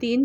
3